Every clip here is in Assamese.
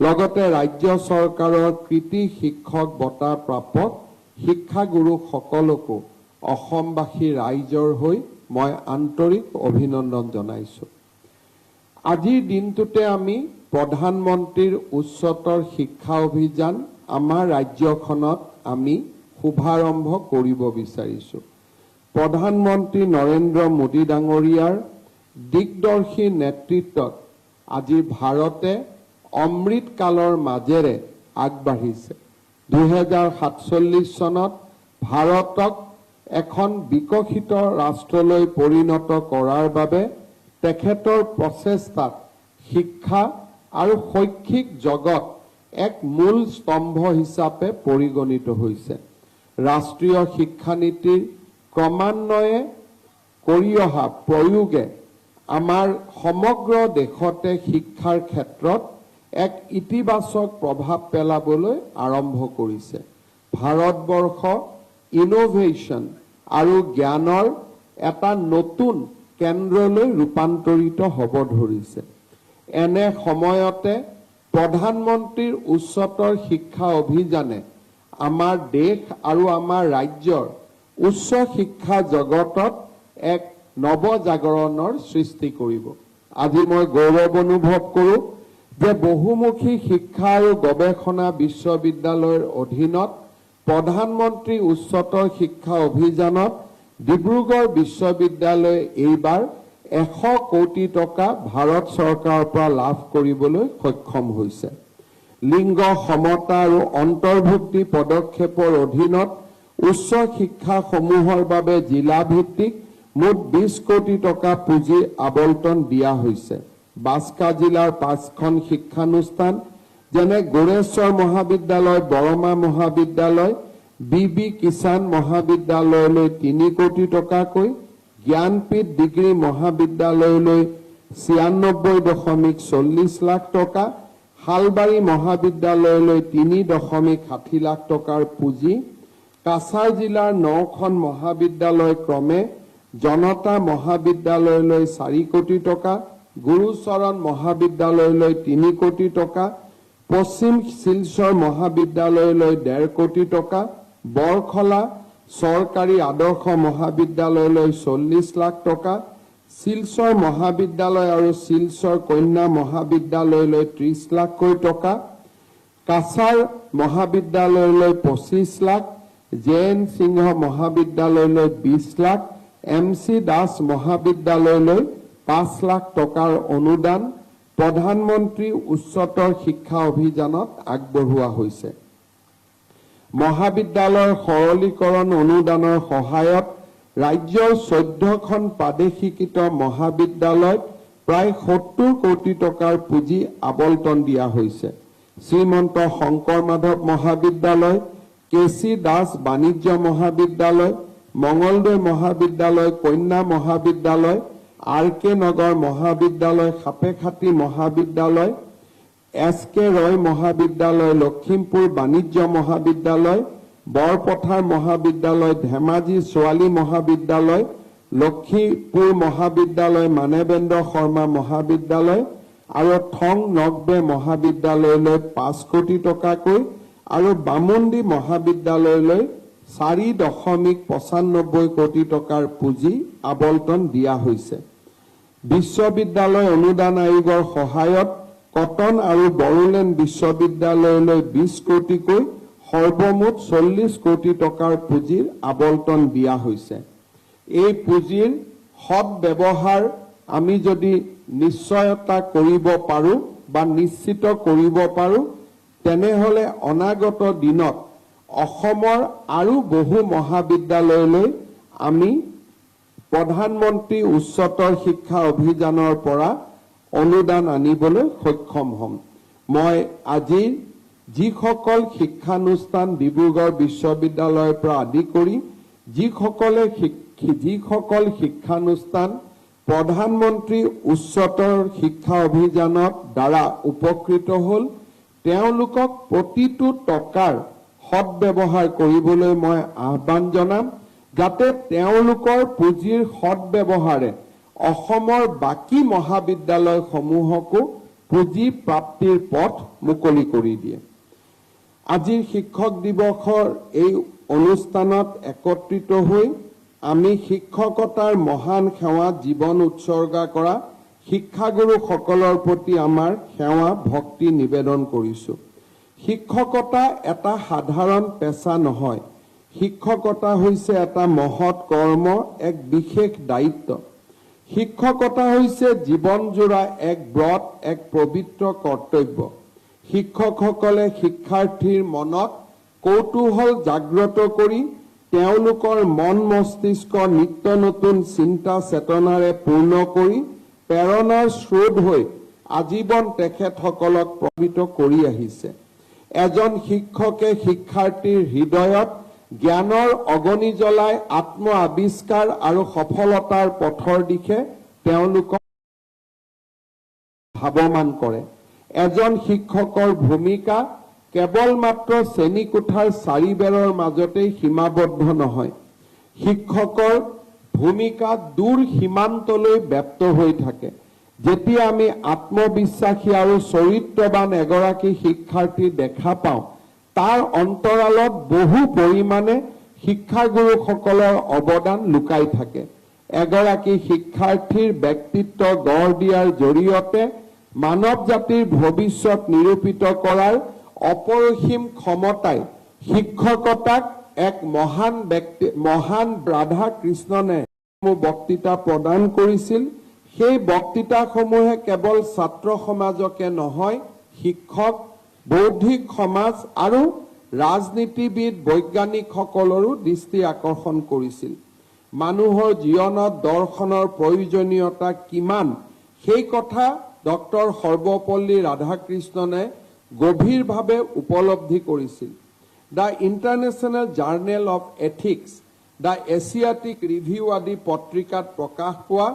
লগতে ৰাজ্য চৰকাৰৰ কৃতি শিক্ষক বঁটা প্ৰাপক শিক্ষাগুৰু সকলকো অসমবাসী ৰাইজৰ হৈ মই আন্তৰিক অভিনন্দন জনাইছো। আজিৰ দিনটোতে আমি প্ৰধানমন্ত্ৰীৰ উচ্চতৰ শিক্ষা অভিযান আমাৰ ৰাজ্যখনত আমি শুভাৰম্ভ কৰিব বিচাৰিছো। প্ৰধানমন্ত্ৰী নৰেন্দ্ৰ মোদী ডাঙৰীয়াৰ দিগদৰ্শী নেতৃত্বত আজি ভাৰতে অমৃত কালৰ মাজেৰে আগবাঢ়িছে। 2047 চনত ভাৰতক এখন বিকশিত ৰাষ্ট্ৰলৈ পৰিণত কৰাৰ বাবে তেখেতৰ প্ৰচেষ্টাত শিক্ষা আৰু শৈক্ষিক জগত এক মূল স্তম্ভ হিচাপে পৰিগণিত হৈছে। ৰাষ্ট্ৰীয় শিক্ষানীতিৰ ক্ৰমান্বয়ে কৰি অহা প্ৰয়োগে আমাৰ সমগ্ৰ দেশতে শিক্ষাৰ ক্ষেত্ৰত এক ইতিবাচক প্ৰভাৱ পেলাবলৈ আৰম্ভ কৰিছে। ভাৰতবৰ্ষ ইনোভেশ্যন আৰু জ্ঞানৰ এটা নতুন কেন্দ্ৰলৈ ৰূপান্তৰিত হ'ব ধৰিছে। এনে সময়তে প্ৰধানমন্ত্ৰীৰ উচ্চতৰ শিক্ষা অভিযানে আমাৰ দেশ আৰু আমাৰ ৰাজ্যৰ উচ্চ শিক্ষা জগতত এক নৱজাগৰণৰ সৃষ্টি কৰিব। আজি মই গৌৰৱ অনুভৱ কৰোঁ যে বহুমুখী শিক্ষা আৰু গৱেষণা বিশ্ববিদ্যালয়ৰ অধীনত প্ৰধানমন্ত্ৰী উচ্চতৰ শিক্ষা অভিযানত ডিব্ৰুগড় বিশ্ববিদ্যালয়ে এইবাৰ 100 কোটি টকা ভাৰত চৰকাৰৰ পৰা লাভ কৰিবলৈ সক্ষম হৈছে। লিংগ সমতা আৰু অন্তৰ্ভুক্তি পদক্ষেপৰ অধীনত উচ্চ শিক্ষাসমূহৰ বাবে জিলা ভিত্তিক মুঠ 20 কোটি টকা পুঁজি আবণ্টন দিয়া হৈছে। বাস্কা জিলাৰ 5খন শিক্ষানুষ্ঠান যেনে গোৰেশ্বৰ মহাবিদ্যালয়, বৰমা মহাবিদ্যালয়, বি কিষাণ মহাবিদ্যালয়লৈ 3 কোটি টকাকৈ, জ্ঞানপীঠ ডিগ্ৰী মহাবিদ্যালয়লৈ 96.40 লাখ টকা, হালবাৰী মহাবিদ্যালয়লৈ 3.60 লাখ টকাৰ পুঁজি, কাছাৰ জিলাৰ 9খন মহাবিদ্যালয় ক্ৰমে জনতা মহাবিদ্যালয়লৈ 4 কোটি টকা, গুৰুচৰণ মহাবিদ্যালয়লৈ 3 কোটি টকা, পশ্চিম শিলচৰ মহাবিদ্যালয়লৈ 1.5 কোটি টকা, বৰখলা চৰকাৰী আদৰ্শ মহাবিদ্যালয়লৈ 40 লাখ টকা, শিলচৰ মহাবিদ্যালয় আৰু শিলচৰ কন্যা মহাবিদ্যালয়লৈ 30 লাখকৈ টকা, কাছাৰ মহাবিদ্যালয়লৈ 25 লাখ, জেএন সিংহ মহাবিদ্যালয়লৈ 20 লাখ, MC দাস মহাবিদ্যালয়লৈ 5 লাখ টকাৰ অনুদান প্ৰধানমন্ত্ৰী উচ্চতৰ শিক্ষা অভিযানত আগবঢ়োৱা হৈছে। মহাবিদ্যালয়ৰ সৰলীকৰণ অনুদানৰ সহায়ত ৰাজ্যৰ 14খন প্ৰাদেশিকৃত মহাবিদ্যালয়ত প্ৰায় 70 কোটি টকাৰ পুঁজি আবণ্টন দিয়া হৈছে। শ্ৰীমন্ত শংকৰ মাধৱ মহাবিদ্যালয়, KC দাস বাণিজ্য মহাবিদ্যালয়, মঙলদৈ মহাবিদ্যালয়, কন্যা মহাবিদ্যালয়, RK নগৰ মহাবিদ্যালয়, সাপেখাতী মহাবিদ্যালয়, SK ৰয় মহাবিদ্যালয়, লখিমপুৰ বাণিজ্য মহাবিদ্যালয়, বৰপথাৰ মহাবিদ্যালয়, ধেমাজি ছোৱালী মহাবিদ্যালয়, লখিমপুৰ মহাবিদ্যালয়, মানৱেন্দ্ৰ শৰ্মা মহাবিদ্যালয় আৰু থং নগবে মহাবিদ্যালয়লৈ 5 কোটি টকাকৈ আৰু বামুণ্ডি মহাবিদ্যালয়লৈ 4.95 কোটি টকাৰ পুঁজি আবণ্টন দিয়া হৈছে। বিশ্ববিদ্যালয় অনুদান আয়োগৰ সহায়ত কটন আৰু বড়োলেণ্ড বিশ্ববিদ্যালয়লৈ 20 কোটিকৈ সৰ্বমুঠ 40 কোটি টকাৰ পুঁজিৰ আবণ্টন দিয়া হৈছে। এই পুঁজিৰ সৎ ব্যৱহাৰ আমি যদি নিশ্চয়তা কৰিব পাৰোঁ বা নিশ্চিত কৰিব পাৰোঁ তেনেহ'লে অনাগত দিনত অসমৰ আৰু বহু মহাবিদ্যালয়লৈ আমি প্ৰধানমন্ত্ৰী উচ্চতৰ শিক্ষা অভিযানৰ পৰা অনুদান আনিবলৈ সক্ষম হ'ম। মই আজি যিসকল শিক্ষানুষ্ঠান ডিব্ৰুগড় বিশ্ববিদ্যালয়ৰ পৰা আদি কৰি যিসকল শিক্ষানুষ্ঠান প্ৰধানমন্ত্ৰী উচ্চতৰ শিক্ষা অভিযানৰ দ্বাৰা উপকৃত হ'ল তেওঁলোকক প্ৰতিটো টকাৰ সৎ ব্যৱহাৰ কৰিবলৈ মই আহ্বান জনাম, যাতে তেওঁলোকৰ পুঁজিৰ সৎ ব্যৱহাৰে অসমৰ বাকী মহাবিদ্যালয়সমূহকো পুঁজি প্ৰাপ্তিৰ পথ মুকলি কৰি দিয়ে। আজিৰ শিক্ষক দিৱসৰ এই অনুষ্ঠানত একত্ৰিত হৈ আমি শিক্ষকতাৰ মহান সেৱাত জীৱন উৎসৰ্গা কৰা শিক্ষাগুৰুসকলৰ প্ৰতি আমাৰ সেৱা ভক্তি নিবেদন কৰিছোঁ। শিক্ষকতা এটা সাধাৰণ পেছা নহয়। শিক্ষকতা হৈছে এটা মহৎ কৰ্ম, এক বিশেষ দায়িত্ব। শিক্ষকতা হৈছে জীৱনজোৰা এক ব্ৰত, এক পবিত্ৰ কৰ্তব্য। শিক্ষকসকলে শিক্ষাৰ্থীৰ মনত কৌতূহল জাগ্ৰত কৰি তেওঁলোকৰ মন মস্তিষ্ক নিত্য নতুন চিন্তা চেতনাৰে পূৰ্ণ কৰি প্ৰেৰণাৰ স্ৰোত হৈ আজীৱন তেখেতসকলক প্ৰভাৱিত কৰি আহিছে। এজন শিক্ষকে শিক্ষাৰ্থীৰ হৃদয়ত জ্ঞানৰ অগ্নি জ্বলাই আত্ম আৱিষ্কাৰ আৰু সফলতাৰ পথৰ দিশে তেওঁলোকক ভাৱমান কৰে। এজন শিক্ষকৰ ভূমিকা কেৱল মাত্ৰ শ্ৰেণীকোঠাৰ চাৰিবেৰৰ মাজতেই সীমাবদ্ধ নহয়। শিক্ষকৰ ভূমিকা দূৰ সীমান্তলৈ ব্যাপ্ত হৈ থাকে। যেতিয়া আমি আত্মবিশ্বাসী আৰু চৰিত্ৰবান এগৰাকী শিক্ষাৰ্থী দেখা পাওঁ, তাৰ অন্তৰালত বহু পৰিমাণে শিক্ষাগুৰুসকলৰ অৱদান লুকাই থাকে। এগৰাকী শিক্ষাৰ্থীৰ ব্যক্তিত্ব গঢ় দিয়াৰ জৰিয়তে মানৱ জাতিৰ ভৱিষ্যত নিৰূপিত কৰাৰ অপৰিসীম ক্ষমতাই শিক্ষকতাক এক মহান ৰাধা কৃষ্ণনে বক্তৃতা প্ৰদান কৰিছিল। সেই বক্তৃতাসমূহে কেৱল ছাত্ৰ সমাজকে নহয়, শিক্ষক, বৌদ্ধিক সমাজ আৰু ৰাজনীতিবিদ বৈজ্ঞানিকসকলৰো দৃষ্টি আকৰ্ষণ কৰিছিল। মানুহৰ জীৱনত দৰ্শনৰ প্ৰয়োজনীয়তা কিমান সেই কথা ডক্টৰ সৰ্বপল্লী ৰাধাকৃষ্ণনে গভীৰভাৱে উপলব্ধি কৰিছিল। The international journal of ethics, the Asiatic review আদি পত্ৰিকাত প্ৰকাশ পোৱা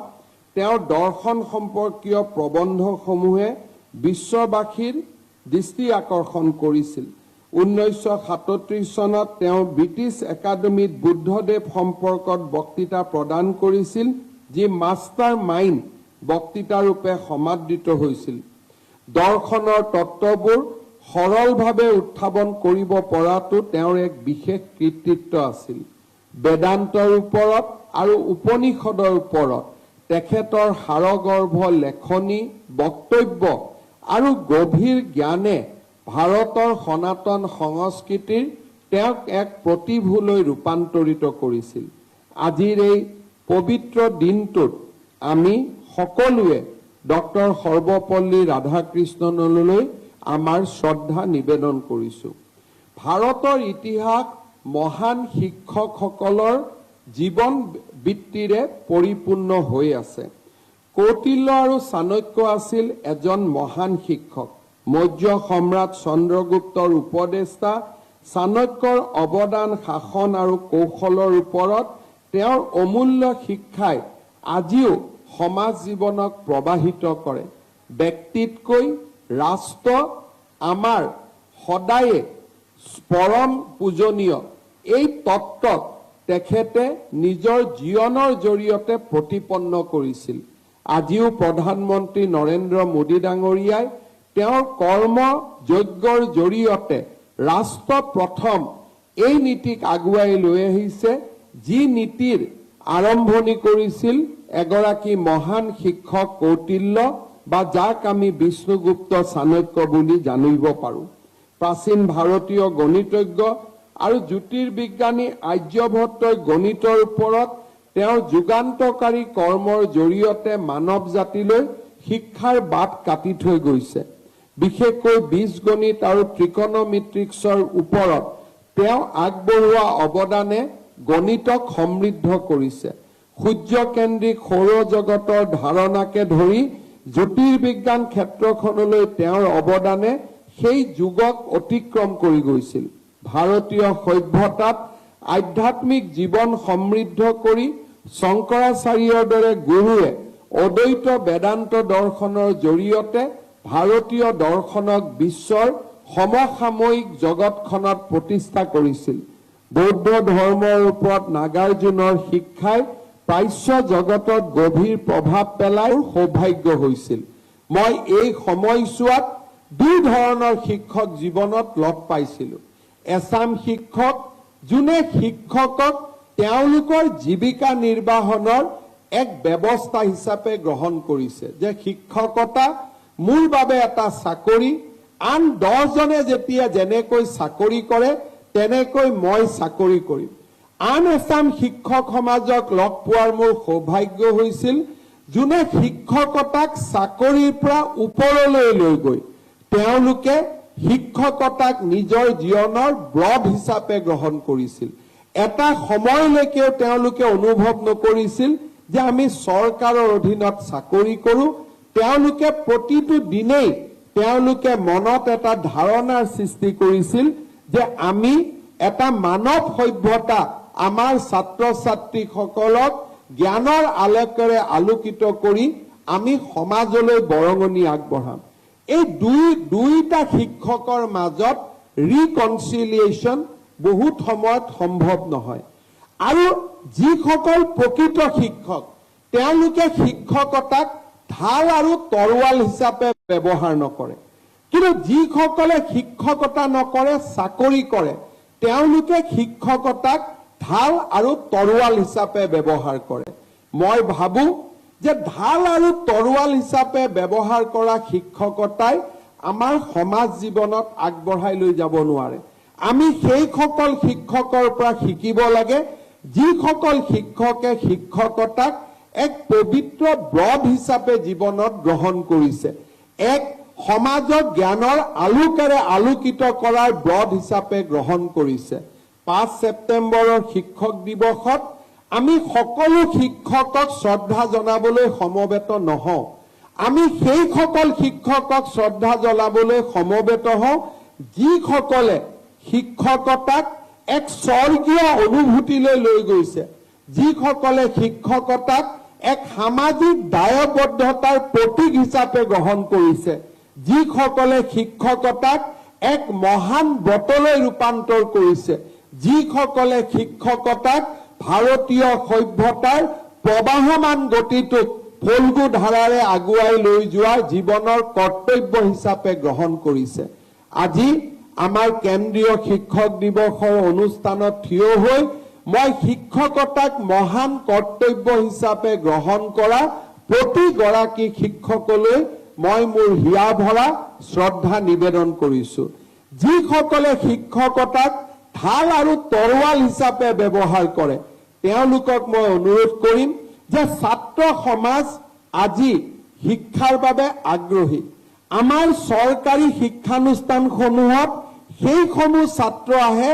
তেওঁৰ দৰ্শন সম্পৰ্কীয় প্ৰবন্ধসমূহে বিশ্ববাসীৰ দৃষ্টি আকৰ্ষণ কৰিছিল। 1937 চনত তেওঁ ব্ৰিটিছ একাডেমীত বুদ্ধদেৱ সম্পৰ্কত বক্তৃতা প্ৰদান কৰিছিল, যি মাষ্টাৰ মাইণ্ড বক্তৃতাৰূপে সমাদৃত হৈছিল। দৰ্শনৰ তত্ত্ববোৰ সৰলভাৱে উত্থাপন কৰিব পৰাটো তেওঁৰ এক বিশেষ কৃতিত্ব আছিল। বেদান্তৰ ওপৰত আৰু উপনিষদৰ ওপৰত তেখেতৰ হাড়গৰ্ভ লেখনি, বক্তব্য আৰু গভীৰ জ্ঞানে ভাৰতৰ সনাতন সংস্কৃতিৰ তেওঁক এক প্ৰতিভূলৈ ৰূপান্তৰিত কৰিছিল। আজিৰ এই পবিত্ৰ দিনটোত আমি সকলোৱে ডক্টৰ সৰ্বপল্লী ৰাধাকৃষ্ণনলৈ আমাৰ শ্ৰদ্ধা নিবেদন কৰিছোঁ। ভাৰতৰ ইতিহাস মহান শিক্ষকসকলৰ জীৱন বৃত্তিৰে পৰিপূৰ্ণ হৈ আছে। কৌটিল্য আৰু চাণক্য আছিল এজন মহান শিক্ষক। মৌৰ্য সম্ৰাট চন্দ্ৰগুপ্তৰ উপদেষ্টা চাণক্যৰ অৱদান শাসন আৰু কৌশলৰ ওপৰত তেওঁৰ অমূল্য শিক্ষাই আজিও সমাজ জীৱনক প্ৰবাহিত কৰে। ব্যক্তিতকৈ ৰাষ্ট্ৰ আমাৰ সদায়ে পৰম পূজনীয় এই তত্ত্বক তেখেতে নিজৰ জীৱনৰ জৰিয়তে প্ৰতিপন্ন কৰিছিল। আজিও প্ৰধানমন্ত্ৰী নৰেন্দ্ৰ মোদী ডাঙৰীয়াই তেওঁৰ কৰ্ম যজ্ঞৰ জৰিয়তে ৰাষ্ট্ৰ প্ৰথম এই নীতিক আগুৱাই লৈ আহিছে, যি নীতিৰ আৰম্ভণি কৰিছিল এগৰাকী মহান শিক্ষক কৌটিল্য, বা যাক আমি বিষ্ণুগুপ্ত চাণক্য বুলি জানিব পাৰোঁ। প্ৰাচীন ভাৰতীয় গণিতজ্ঞ আৰু জ্যোতিৰ্বিজ্ঞানী আৰ্যভট্টই গণিতৰ ওপৰত তেওঁৰ যুগান্তকাৰী কৰ্মৰ জৰিয়তে মানৱ জাতিলৈ শিক্ষাৰ বাট কাটি থৈ গৈছে। বিশেষকৈ বীজগণিত আৰু ত্ৰিকোণমিত্ৰিক্সৰ ওপৰত তেওঁ আগবঢ়োৱা অৱদানে গণিতক সমৃদ্ধ কৰিছে। সূৰ্যকেন্দ্ৰিক সৌৰজগতৰ ধাৰণাকে ধৰি জ্যোতিৰ্বিজ্ঞান ক্ষেত্ৰখনলৈ তেওঁৰ অৱদানে সেই যুগক অতিক্ৰম কৰি গৈছিল। ভাৰতীয় সভ্যতাত আধ্যাত্মিক জীৱন সমৃদ্ধ কৰি শংকৰাচাৰ্যৰ দৰে গুৰুৱে অদ্বৈত বেদান্ত দৰ্শনৰ জৰিয়তে ভাৰতীয় দৰ্শনক বিশ্বৰ সমসাময়িক জগতখনত প্ৰতিষ্ঠা কৰিছিল। বৌদ্ধ ধৰ্মৰ ওপৰত নাগাৰ্জুনৰ শিক্ষাই প্ৰাচ্য জগতত গভীৰ প্ৰভাৱ পেলাই সৌভাগ্য হৈছিল। মই এই সময়ছোৱাত দুই ধৰণৰ শিক্ষক জীৱনত লগ পাইছিলোঁ। এছাম শিক্ষক যোনে শিক্ষকক তেওঁলোকৰ জীৱিকা নিৰ্বাহনৰ এক ব্যৱস্থা হিচাপে গ্ৰহণ কৰিছে যে শিক্ষকতা মোৰ বাবে এটা চাকৰি, আন 10 জনে যেতিয়া যেনেকৈ চাকৰি কৰে তেনেকৈ মই চাকৰি কৰিম। আন এছাম শিক্ষক সমাজক লগ পোৱাৰ মোৰ সৌভাগ্য হৈছিল যোনে শিক্ষকতাক চাকৰিৰ পৰা ওপৰলৈ লৈ গৈ তেওঁলোকে শিক্ষকতাক নিজৰ জীৱনৰ ব্ৰড হিচাপে গ্ৰহণ কৰিছিল। এটা সময়লৈকে তেওঁলোকে অনুভৱ নকৰিছিল যে আমি চৰকাৰৰ অধীনত চাকৰি কৰোঁ। তেওঁলোকে প্ৰতিটো দিনেই তেওঁলোকে মনত এটা ধাৰণাৰ সৃষ্টি কৰিছিল যে আমি এটা মানৱ সভ্যতা আমাৰ ছাত্ৰ ছাত্ৰীসকলক জ্ঞানৰ আলোকেৰে আলোকিত কৰি আমি সমাজলৈ বৰঙণি আগবঢ়াম। এই দুইটা শিক্ষকৰ মাজত ৰিকনচিলিয়েশ্যন বহুত সময়ত সম্ভৱ নহয়। আৰু যিসকল প্ৰকৃত শিক্ষক তেওঁলোকে শিক্ষকতাক ঢাল আৰু তৰোৱাল হিচাপে ব্যৱহাৰ নকৰে, কিন্তু যিসকলে শিক্ষকতা নকৰে চাকৰি কৰে তেওঁলোকে শিক্ষকতাক ঢাল আৰু তৰোৱাল হিচাপে ব্যৱহাৰ কৰে। মই ভাবো যে ঢাল আৰু তৰোৱাল হিচাপে ব্যৱহাৰ কৰা শিক্ষকতাই আমাৰ সমাজ জীৱনত আগবঢ়াই লৈ যাব নোৱাৰে। আমি সেইসকল শিক্ষকৰ পৰা শিকিব লাগে যিসকল শিক্ষকে শিক্ষকতাক এক পবিত্ৰ ব্ৰড হিচাপে জীৱনত গ্ৰহণ কৰিছে, এক সমাজক জ্ঞানৰ আলোকেৰে আলোকিত কৰাৰ ব্ৰড হিচাপে গ্ৰহণ কৰিছে। 5 ছেপ্টেম্বৰৰ শিক্ষক দিৱসত আমি সকলো শিক্ষকক শ্ৰদ্ধা জনাবলৈ সমবেত নহওঁ। আমি সেইসকল শিক্ষকক শ্ৰদ্ধা জনাবলৈ সমবেত হওঁ যিসকলে শিক্ষকতাক এক স্বৰ্গীয় অনুভূতিলৈ লৈ গৈছে, যিসকলে শিক্ষকতাক এক সামাজিক দায়বদ্ধতাৰ প্ৰতীক হিচাপে গ্ৰহণ কৰিছে, যিসকলে শিক্ষকতাক এক মহান ব্ৰতলৈ ৰূপান্তৰ কৰিছে, যিসকলে শিক্ষকতাক ভাৰতীয় সভ্যতাৰ প্ৰবাহমান গতিটোক ফল্গু ধাৰাৰে আগুৱাই লৈ যোৱা জীৱনৰ কৰ্তব্য হিচাপে গ্ৰহণ কৰিছে। আজি আমাৰ কেন্দ্ৰীয় শিক্ষক দিৱসৰ অনুষ্ঠানত থিয় হৈ মই শিক্ষকতাক মহান কৰ্তব্য হিচাপে গ্ৰহণ কৰা প্ৰতিগৰাকী শিক্ষকলৈ মই মোৰ হিয়া ভৰা শ্ৰদ্ধা নিবেদন কৰিছো। যিসকলে শিক্ষকতাক ঢাল আৰু তৰোৱাল হিচাপে ব্যৱহাৰ কৰে তেওঁলোকক মই অনুৰোধ কৰিম যে ছাত্ৰ সমাজ আজি শিক্ষাৰ বাবে আগ্ৰহী। আমাৰ চৰকাৰী শিক্ষানুষ্ঠানসমূহত সেইসমূহ ছাত্ৰ আহে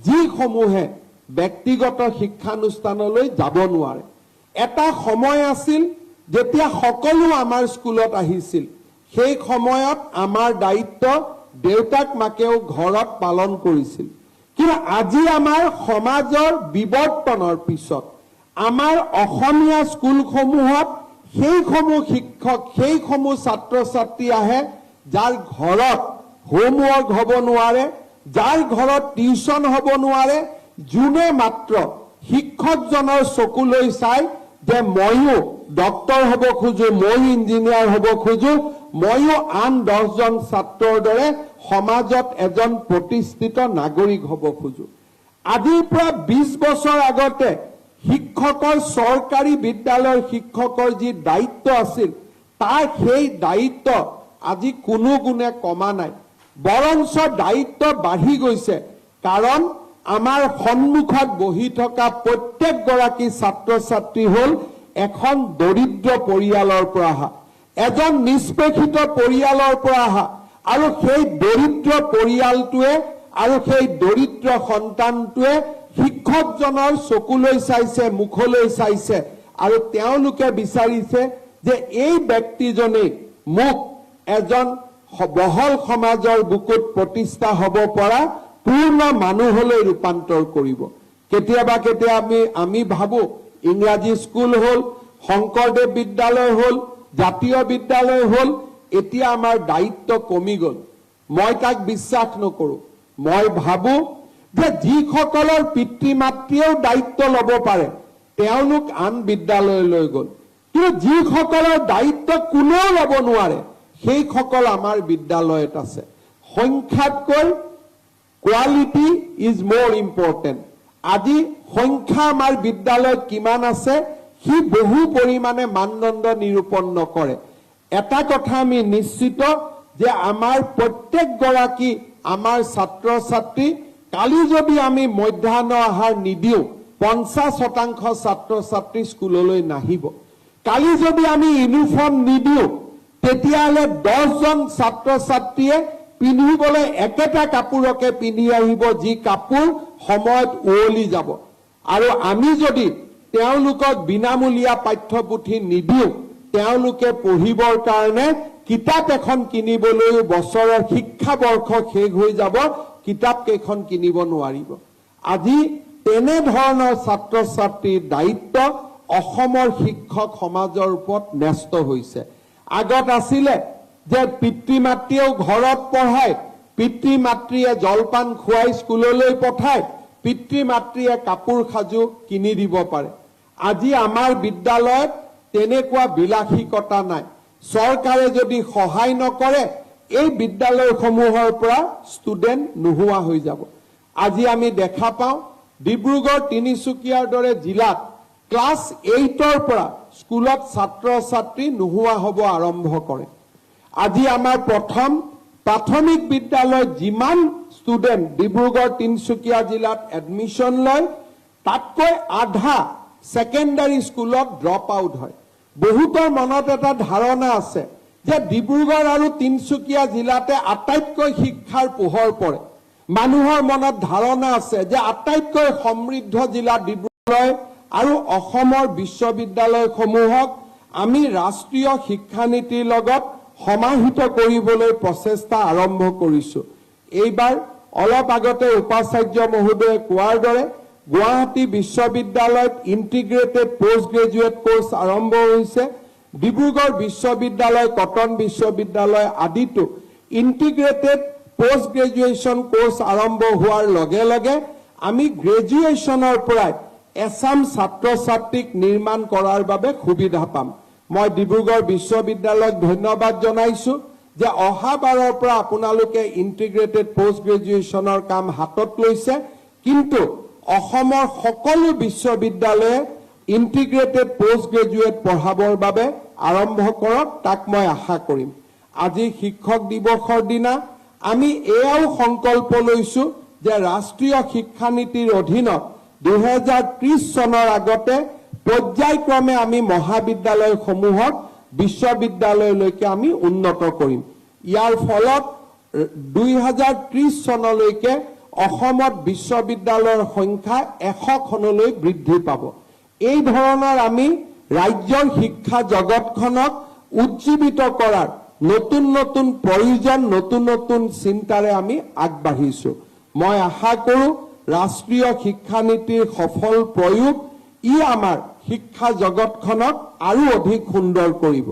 যিসমূহে ব্যক্তিগত শিক্ষানুষ্ঠানলৈ যাব নোৱাৰে। এটা সময় আছিল যেতিয়া সকলো আমাৰ স্কুলত আহিছিল, সেই সময়ত আমাৰ দায়িত্ব দেউতাক মাকেও ঘৰত পালন কৰিছিল। কিন্তু আজি আমাৰ সমাজৰ বিৱৰ্তনৰ পিছত আমাৰ অসমীয়া স্কুলসমূহত সেইসমূহ শিক্ষক সেইসমূহ ছাত্ৰ ছাত্ৰী আহে যাৰ ঘৰত হোমৱৰ্ক হ'ব নোৱাৰে, যাৰ ঘৰত টিউচন হ'ব নোৱাৰে, যোনে মাত্ৰ শিক্ষকজনৰ চকুলৈ চাই যে ময়ো ডক্তৰ হ'ব খোজো, ময়ো ইঞ্জিনিয়াৰ হ'ব খোজো, ময়ো আন 10 জন ছাত্ৰৰ দৰে সমাজত এজন প্ৰতিষ্ঠিত নাগৰিক হ'ব খোজো। আজিৰ পৰা 20 বছৰ আগতে শিক্ষকৰ চৰকাৰী বিদ্যালয়ৰ শিক্ষকৰ যি দায়িত্ব আছিল তাৰ সেই দায়িত্ব আজি কোনো গুণে কমা নাই, বৰঞ্চ দায়িত্ব বাঢ়ি গৈছে। কাৰণ আমাৰ সন্মুখত বহি থকা প্ৰত্যেকগৰাকী ছাত্ৰ ছাত্ৰী হ'ল এখন দৰিদ্ৰ পৰিয়ালৰ পৰা অহা, এজন নিষ্পেষিত পৰিয়ালৰ পৰা অহা, আৰু সেই দৰিদ্ৰ পৰিয়ালটোৱে আৰু সেই দৰিদ্ৰ সন্তানটোৱে শিক্ষকজনৰ চকুলৈ চাইছে, মুখলৈ চাইছে, আৰু তেওঁলোকে বিচাৰিছে যে এই ব্যক্তিজনেই মোক এজন বহল সমাজৰ বুকুত প্ৰতিষ্ঠা হ'ব পৰা পূৰ্ণ মানুহলৈ ৰূপান্তৰ কৰিব। কেতিয়াবা কেতিয়াবা আমি ভাবো ইংৰাজী স্কুল হ'ল, শংকৰদেৱ বিদ্যালয় হ'ল, জাতীয় বিদ্যালয় হ'ল, এতিয়া আমাৰ দায়িত্ব কমি গ'ল। মই তাক বিশ্বাস নকৰো। মই ভাবো যে যিসকলৰ পিতৃ মাতৃয়েও দায়িত্ব ল'ব পাৰে তেওঁলোক আন বিদ্যালয়লৈ গ'ল, কিন্তু যিসকলৰ দায়িত্ব কোনেও ল'ব নোৱাৰে সেইসকল আমাৰ বিদ্যালয়ত আছে। সংখ্যাতকৈ কোৱালিটি ইজ মোৰ ইম্পৰ্টেণ্ট। আজি সংখ্যা আমাৰ বিদ্যালয়ত কিমান আছে সি বহু পৰিমাণে মানদণ্ড নিৰূপণ নকৰে। এটা কথা আমি নিশ্চিত যে আমাৰ প্ৰত্যেকগৰাকী আমাৰ ছাত্ৰ ছাত্ৰী, কালি যদি আমি মধ্যাহ্ন আহাৰ নিদিওঁ 50% ছাত্ৰ ছাত্ৰী স্কুললৈ নাহিব। কালি যদি আমি ইউনিফৰ্ম নিদিওঁ তেতিয়াহ'লে 10জন ছাত্ৰ ছাত্ৰীয়ে পিন্ধিবলৈ একেটা কাপোৰকে পিন্ধি আহিব, যি কাপোৰ সময়ত উৱলি যাব। আৰু আমি যদি তেওঁলোকক বিনামূলীয়া পাঠ্যপুথি নিদিওঁ, তেওঁলোকে পঢ়িবৰ কাৰণে কিতাপ এখন কিনিবলৈও বছৰৰ শিক্ষাবৰ্ষ শেষ হৈ যাব, কিতাপ কেইখন কিনিব নোৱাৰিব। আজি তেনেধৰণৰ ছাত্ৰ ছাত্ৰীৰ দায়িত্ব অসমৰ শিক্ষক সমাজৰ ওপৰত ন্যস্ত হৈছে। আগত আছিলে যে পিতৃ মাতৃয়েও ঘৰত পঢ়ায়, পিতৃ মাতৃয়ে জলপান খুৱাই স্কুললৈ পঠায়, পিতৃ মাতৃয়ে কাপোৰ সাজু কিনি দিব পাৰে। আজি আমাৰ বিদ্যালয়ত তেনেকুৱা বিলাসিকতা নাই। চৰকাৰে যদি সহায় নকৰে এই বিদ্যালয়সমূহৰ পৰা ষ্টুডেণ্ট নোহোৱা হৈ যাব। আজি আমি দেখা পাওঁ ডিব্ৰুগড়, তিনিচুকীয়াৰ দৰে জিলাত ক্লাছ 8ৰ পৰা স্কুলত ছাত্ৰ ছাত্ৰী নোহোৱা হ'ব আৰম্ভ কৰে। আজি আমাৰ প্ৰথম প্ৰাথমিক বিদ্যালয়ত যিমান ষ্টুডেণ্ট ডিব্ৰুগড়, তিনিচুকীয়া জিলাত এডমিশ্যন লয় তাতকৈ আধা ছেকেণ্ডাৰী স্কুলত ড্ৰপ আউট হয়। বহুতৰ মনত এটা ধাৰণা আছে যে ডিব্ৰুগড় আৰু তিনিচুকীয়া জিলাতে আটাইতকৈ শিক্ষাৰ পোহৰ পৰে। মানুহৰ মনত ধাৰণা আছে যে আটাইতকৈ সমৃদ্ধ জিলা ডিব্ৰুগড় আৰু অসমৰ বিশ্ববিদ্যালয়সমূহক আমি ৰাষ্ট্ৰীয় শিক্ষানীতিৰ লগত সমাহিত কৰিবলৈ প্ৰচেষ্টা আৰম্ভ কৰিছো। এইবাৰ অলপ আগতে উপাচাৰ্য মহোদয়ে কোৱাৰ দৰে গুৱাহাটী বিশ্ববিদ্যালয়ত ইণ্টিগ্ৰেটেড পোষ্ট গ্ৰেজুৱেট কোৰ্চ আৰম্ভ হৈছে। ডিব্ৰুগড় বিশ্ববিদ্যালয়, কটন বিশ্ববিদ্যালয় আদিতো ইণ্টিগ্ৰেটেড পোষ্ট গ্ৰেজুৱেশ্যন কোৰ্চ আৰম্ভ হোৱাৰ লগে লগে আমি গ্ৰেজুৱেশ্যনৰ পৰাই এছাম ছাত্ৰ ছাত্ৰীক নিৰ্মাণ কৰাৰ বাবে সুবিধা পাম। মই ডিব্ৰুগড় বিশ্ববিদ্যালয়ক ধন্যবাদ জনাইছো যে অহাবাৰৰ পৰা আপোনালোকে ইণ্টিগ্ৰেটেড পোষ্ট গ্ৰেজুৱেশ্যনৰ কাম হাতত লৈছে, কিন্তু অসমৰ সকলো বিশ্ববিদ্যালয়ে ইণ্টিগ্ৰেটেড পোষ্ট গ্ৰেজুৱেট পঢ়াবৰ বাবে আৰম্ভ কৰক, তাক মই আশা কৰিম। আজি শিক্ষক দিৱসৰ দিনা আমি এয়াও সংকল্প লৈছো যে ৰাষ্ট্ৰীয় শিক্ষানীতিৰ অধীনত 2030 চনৰ আগতে পৰ্যায়ক্ৰমে আমি মহাবিদ্যালয়সমূহক বিশ্ববিদ্যালয়লৈকে আমি উন্নত কৰিম। ইয়াৰ ফলত 2030 চনলৈকে অসমত বিশ্ববিদ্যালয়ৰ সংখ্যা 100খনলৈ বৃদ্ধি পাব। এই ধৰণৰ আমি ৰাজ্যৰ শিক্ষা জগতখনক উজ্জীৱিত কৰাৰ নতুন নতুন প্ৰয়োজন, নতুন নতুন চিন্তাৰে আমি আগবাঢ়িছো। মই আশা কৰোঁ ৰাষ্ট্ৰীয় শিক্ষানীতিৰ সফল প্ৰয়োগ ই আমাৰ শিক্ষা জগতখনক আৰু অধিক সুন্দৰ কৰিব।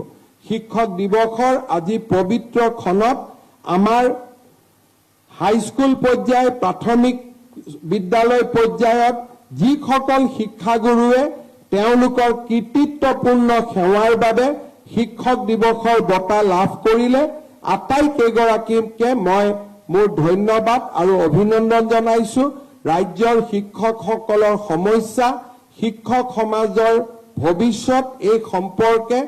শিক্ষক দিৱসৰ আজি পবিত্ৰ ক্ষণত আমাৰ হাইস্কুল পৰ্যায়, প্ৰাথমিক বিদ্যালয় পৰ্যায়ত যিসকল শিক্ষাগুৰুৱে তেওঁলোকৰ কৃতিত্বপূৰ্ণ সেৱাৰ বাবে শিক্ষক দিৱসৰ বঁটা লাভ কৰিলে আটাইকেইগৰাকীকে মই মোৰ ধন্যবাদ আৰু অভিনন্দন জনাইছো। ৰাজ্যৰ শিক্ষকসকলৰ সমস্যা, শিক্ষক সমাজৰ ভৱিষ্যত এই সম্পৰ্কে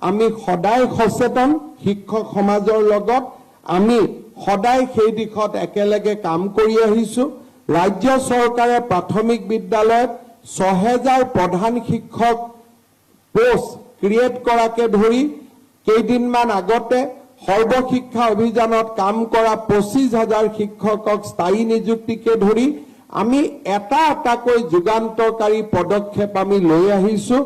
আমি সদায় সচেতন। শিক্ষক সমাজৰ লগত আমি সদায় সেই দিশত একেলগে কাম কৰি আহিছো। ৰাজ্য চৰকাৰে প্ৰাথমিক বিদ্যালয়ত 6000 প্ৰধান শিক্ষক পোষ্ট ক্ৰিয়েট কৰাকে ধৰি কেইদিনমান আগতে সৰ্বশিক্ষা অভিযানত কাম কৰা 25,000 শিক্ষকক স্থায়ী নিযুক্তিকে ধৰি আমি এটাকৈ যুগান্তকাৰী পদক্ষেপ আমি লৈ আহিছো।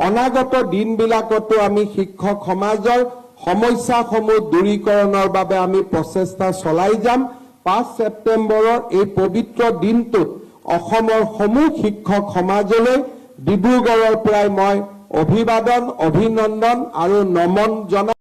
অনাগত দিনবিলাকতো আমি শিক্ষক সমাজৰ সমস্যাসমূহ দূৰীকৰণৰ বাবে আমি প্ৰচেষ্টা চলাই যাম। 5 ছেপ্টেম্বৰৰ এই পবিত্ৰ দিনটোত অসমৰ সমূহ শিক্ষক সমাজলৈ ডিব্ৰুগড়ৰ পৰাই মই অভিবাদন, অভিনন্দন আৰু নমন জনাই